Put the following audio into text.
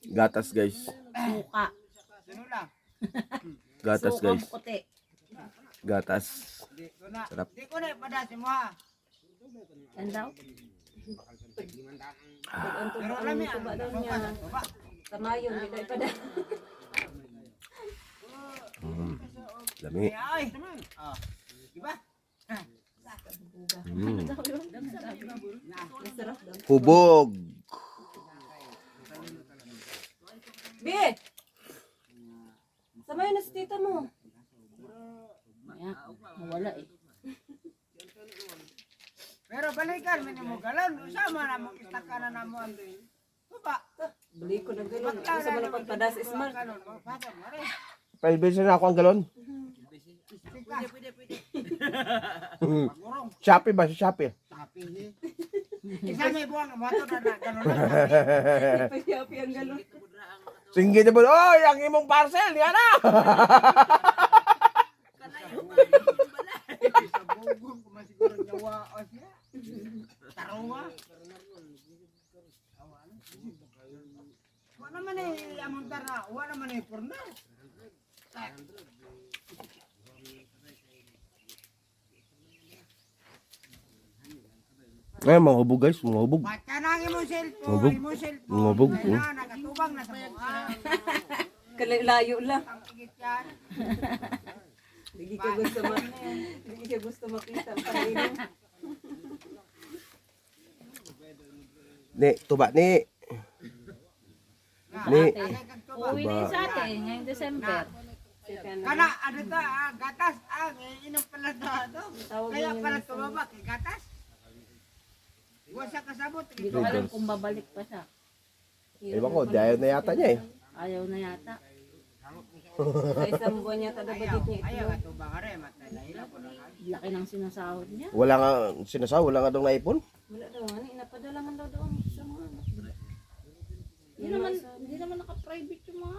Gatas guys. Suka. Gatas Sukang guys. puti. Gatas. Sarap. Di ko na ipadasi mo ha. Yan daw. Pero alam niya, tuba daw niya. Kamayon, di tayo pa na. Lami. Ay, oh. Diba? Hubog. Be! Samayin na si tita mo. Ayan, mawala eh. Pero balikan, mo galon. Usama na mo, istakana na mo. Tuba. Bali ko ng galon. Ako sa malapad padas ismar. Pwede na ako ang galon. Shopee ba? Shopee. Isa may buwang, moto na na, ganun na. Payapi ang galon. Singgit na po. Oy, ang imong parcel. Yan na. Sa bugong, kumasiguro nyawa o siya. Tarawa. Wala naman eh, among tara. Wala naman eh, purna. Ay, mga hubog guys. Mga hubog. Matanangin mo cellphone. Hubog. Mo cellphone. Hubog. Kaya nakatubang na sa mukha. Kalayo lang. Ang tigit yan. Hindi ka gusto hindi ka gusto makita ang pangainom. Ni, tuba ni. Ni. Uwi na yun sa atin, ngayong December. Kana, ano to, gatas. Inom pala to. Kaya pala tumaba kay gatas. Huwag siya kasabot. Hindi ko alam kung babalik pa siya. Ewan ko, ayaw na yata niya eh. Ayaw na yata. Sa isang buwan niya tadabadit niya Ayaw ito. nga to ba ka rin. Matalaila ko na nga. Laki ng sinasahod niya. Wala nga sinasaw, wala nga daw naipon. Wala daw nga, inapadala man daw doon sa mga anak. Hindi naman naka-private yung mga